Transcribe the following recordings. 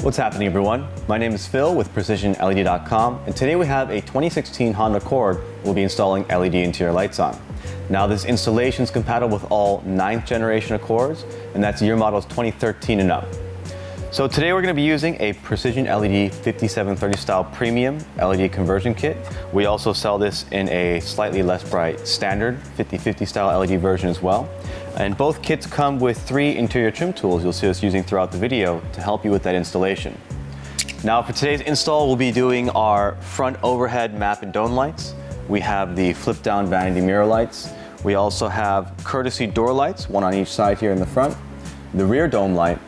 What's happening, everyone? My name is Phil with PrecisionLED.com, and today we have a 2016 Honda Accord we'll be installing LED interior lights on. Now, this installation is compatible with all 9th generation Accords, and that's year models 2013 and up. So today we're going to be using a PrecisionLED 5730 style premium LED conversion kit. We also sell this in a slightly less bright standard 5050 style LED version as well. And both kits come with 3 interior trim tools you'll see us using throughout the video to help you with that installation. Now, for today's install, we'll be doing our front overhead map and dome lights. We have the flip down vanity mirror lights. We also have courtesy door lights, one on each side here in the front, the rear dome light,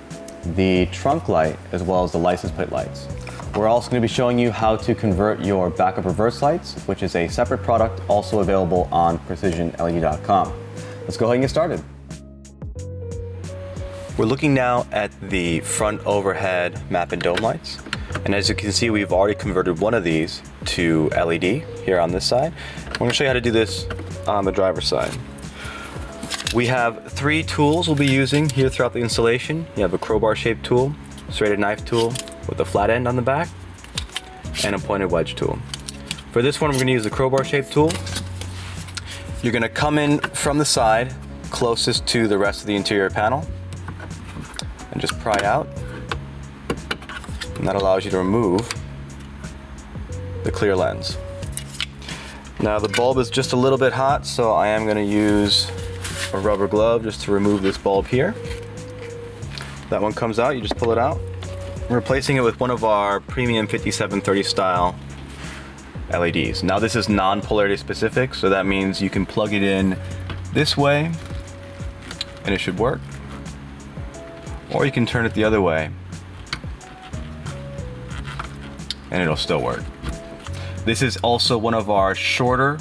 the trunk light, as well as the license plate lights. We're also going to be showing you how to convert your backup reverse lights, which is a separate product also available on PrecisionLED.com. Let's go ahead and get started. We're looking now at the front overhead map and dome lights. And as you can see, we've already converted one of these to LED here on this side. I'm going to show you how to do this on the driver's side. We have 3 tools we'll be using here throughout the installation. You have a crowbar shaped tool, serrated knife tool with a flat end on the back, and a pointed wedge tool. For this one, we're going to use the crowbar shaped tool. You're going to come in from the side closest to the rest of the interior panel and just pry out, and that allows you to remove the clear lens. Now, the bulb is just a little bit hot, so I am going to use a rubber glove just to remove this bulb here. That one comes out, you just pull it out. I'm replacing it with one of our premium 5730 style LEDs. Now, this is non-polarity specific, so that means you can plug it in this way and it should work, or you can turn it the other way and it'll still work. This is also one of our shorter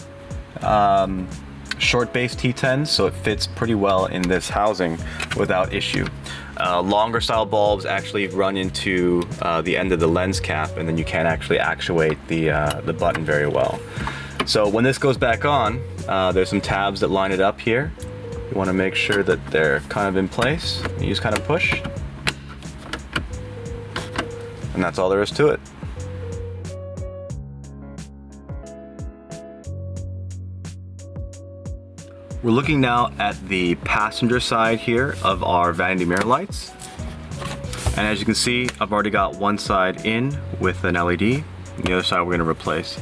short base T10s, so it fits pretty well in this housing without issue. Longer style bulbs actually run into the end of the lens cap, and then you can't actually actuate the button very well. So when this goes back on, there's some tabs that line it up here. You want to make sure that they're kind of in place. You just kind of push, and that's all there is to it. We're looking now at the passenger side here of our vanity mirror lights. And as you can see, I've already got one side in with an LED, and the other side we're going to replace.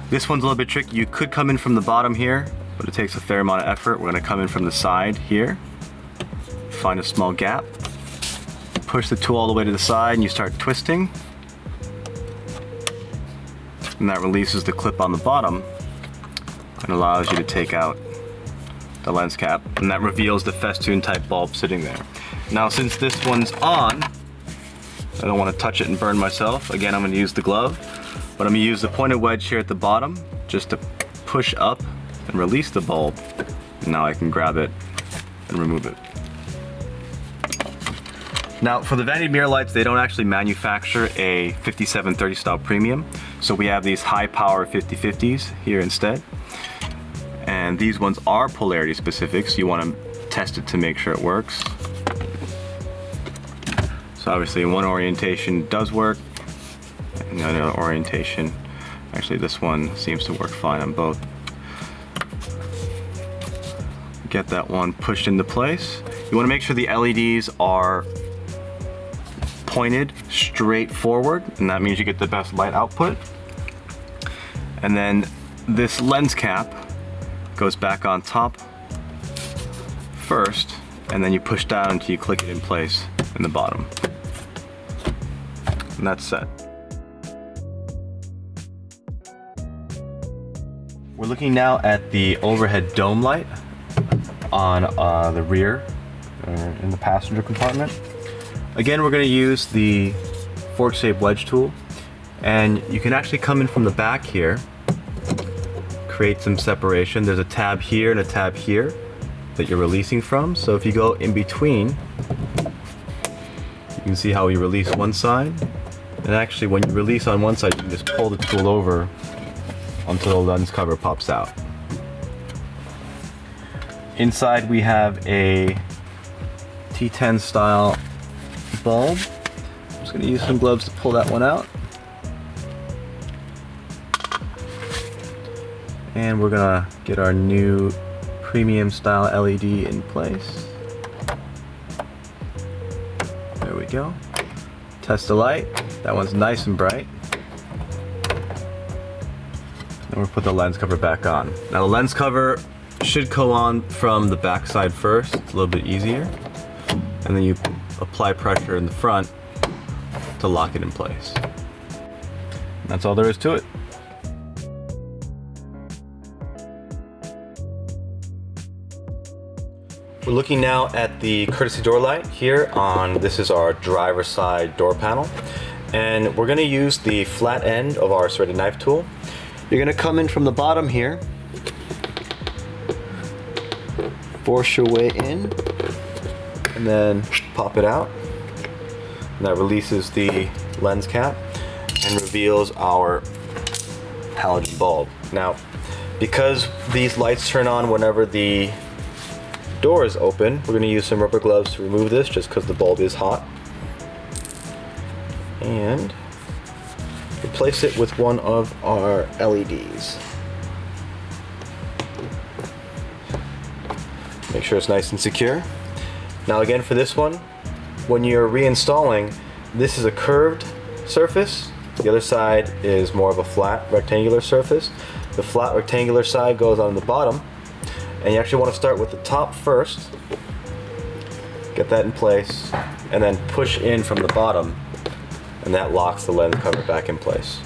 This one's a little bit tricky. You could come in from the bottom here, but it takes a fair amount of effort. We're going to come in from the side here, find a small gap, push the tool all the way to the side, and you start twisting. And that releases the clip on the bottom and allows you to take out the lens cap, and that reveals the festoon type bulb sitting there. Now, since this one's on, I don't want to touch it and burn myself. Again, I'm going to use the glove, but I'm going to use the pointed wedge here at the bottom just to push up and release the bulb. And now I can grab it and remove it. Now, for the vanity mirror lights, they don't actually manufacture a 5730 style premium, so we have these high power 5050s here instead. And these ones are polarity specific, so you want to test it to make sure it works. So obviously one orientation does work, and the other orientation, actually this one seems to work fine on both. Get that one pushed into place. You want to make sure the LEDs are pointed straight forward, and that means you get the best light output. And then this lens cap goes back on top first, and then you push down until you click it in place in the bottom. And that's set. We're looking now at the overhead dome light on the rear in the passenger compartment. Again, we're going to use the fork-shaped wedge tool, and you can actually come in from the back here, create some separation. There's a tab here and a tab here that you're releasing from. So if you go in between, you can see how we release one side. And actually, when you release on one side, you can just pull the tool over until the lens cover pops out. Inside we have a T10 style bulb. I'm just just going to use some gloves to pull that one out. And we're going to get our new premium style LED in place. There we go. Test the light. That one's nice and bright. Then we'll put the lens cover back on. Now the lens cover should go on from the back side first. It's a little bit easier. And then you apply pressure in the front to lock it in place. And that's all there is to it. We're looking now at the courtesy door light here on, this is our driver's side door panel. And we're gonna use the flat end of our serrated knife tool. You're gonna come in from the bottom here, force your way in, and then pop it out. And that releases the lens cap and reveals our halogen bulb. Now, because these lights turn on whenever the door is open, we're going to use some rubber gloves to remove this just because the bulb is hot. And replace it with one of our LEDs. Make sure it's nice and secure. Now again, for this one, when you're reinstalling, this is a curved surface. The other side is more of a flat rectangular surface. The flat rectangular side goes on the bottom, and you actually want to start with the top first. Get that in place, and then push in from the bottom, and that locks the lens cover back in place.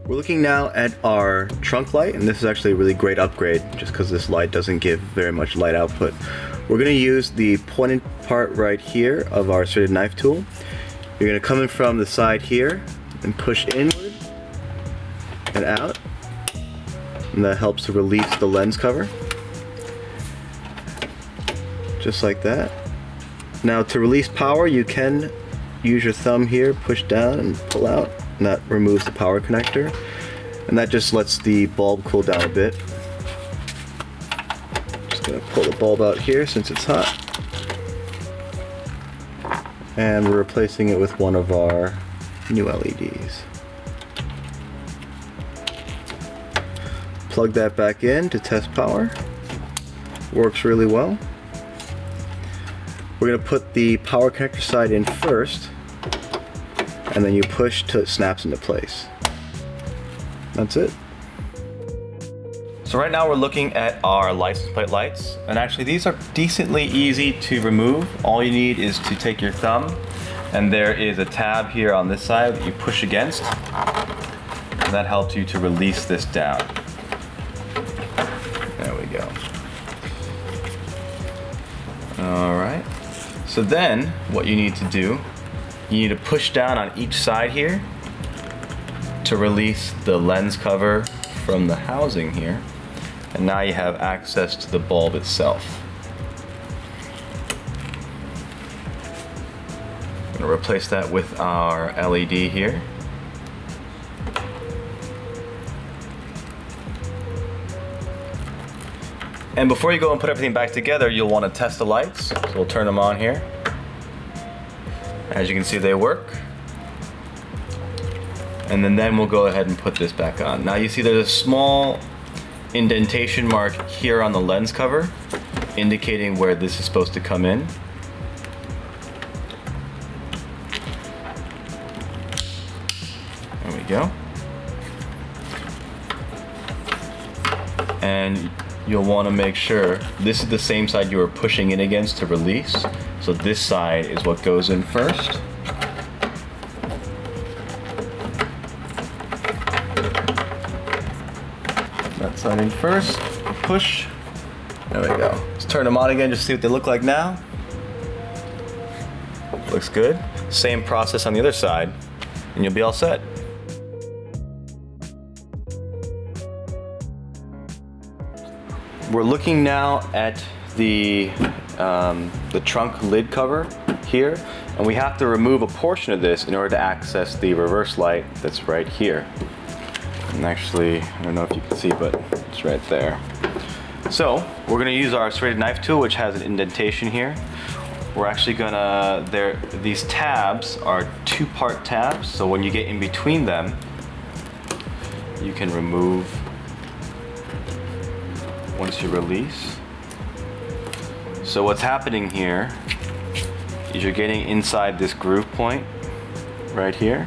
We're looking now at our trunk light, and this is actually a really great upgrade just because this light doesn't give very much light output. We're going to use the pointed part right here of our serrated knife tool. You're going to come in from the side here and push inward and out, and that helps to release the lens cover, just like that. Now to release power, you can use your thumb here, push down and pull out, and that removes the power connector, and that just lets the bulb cool down a bit. Just gonna pull the bulb out here since it's hot, and we're replacing it with one of our new LEDs. Plug that back in to test power. Works really well. We're going to put the power connector side in first, and then you push till it snaps into place. That's it. So right now we're looking at our license plate lights, and actually these are decently easy to remove. All you need is to take your thumb, and there is a tab here on this side that you push against, and that helps you to release this down. There we go. Alright, so then what you need to do, you need to push down on each side here to release the lens cover from the housing here, and now you have access to the bulb itself. I'm going to replace that with our LED here. And before you go and put everything back together, you'll want to test the lights. So we'll turn them on here. As you can see, they work. And then we'll go ahead and put this back on. Now you see there's a small indentation mark here on the lens cover, indicating where this is supposed to come in. There we go. And you'll want to make sure this is the same side you were pushing in against to release. So this side is what goes in first. That side in first, push. There we go. Let's turn them on again just to see what they look like now. Looks good. Same process on the other side, and you'll be all set. We're looking now at the trunk lid cover here, and we have to remove a portion of this in order to access the reverse light that's right here. And actually, I don't know if you can see, but it's right there. So we're gonna use our serrated knife tool, which has an indentation here. We're actually gonna, these tabs are 2-part tabs, so when you get in between them, you can remove once you release. So what's happening here is you're getting inside this groove point right here.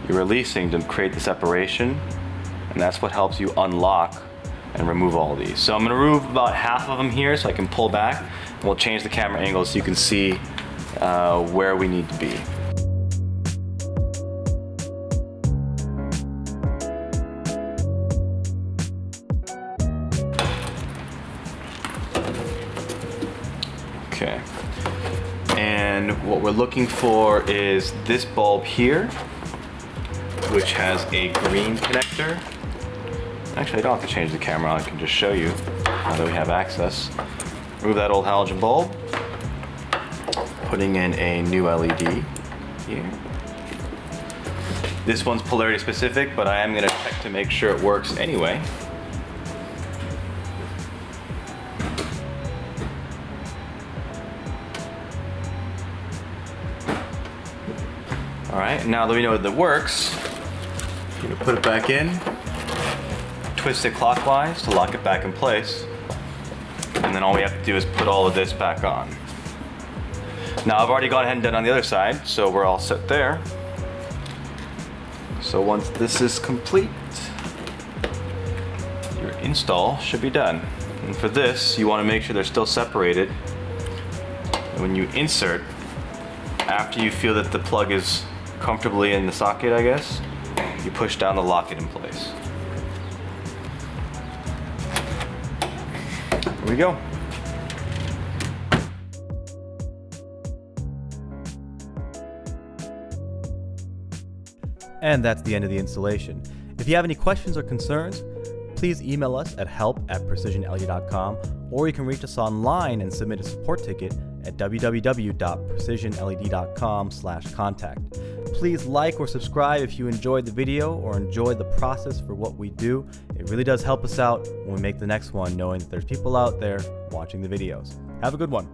You're releasing to create the separation, and that's what helps you unlock and remove all of these. So I'm gonna remove about half of them here so I can pull back, and we'll change the camera angle so you can see where we need to be. Okay, and what we're looking for is this bulb here, which has a green connector. Actually, I don't have to change the camera, I can just show you now that we have access. Remove that old halogen bulb, putting in a new LED here. This one's polarity specific, but I am gonna check to make sure it works anyway. All right, now that we know that it works, you're gonna put it back in, twist it clockwise to lock it back in place, and then all we have to do is put all of this back on. Now I've already gone ahead and done on the other side, so we're all set there. So once this is complete, your install should be done. And for this, you want to make sure they're still separated. And when you insert, after you feel that the plug is comfortably in the socket, I guess, you push down to lock it in place. Here we go. And that's the end of the installation. If you have any questions or concerns, please email us at help@precisionled.com, or you can reach us online and submit a support ticket at www.precisionled.com/contact. Please like or subscribe if you enjoyed the video or enjoyed the process for what we do. It really does help us out when we make the next one, knowing that there's people out there watching the videos. Have a good one.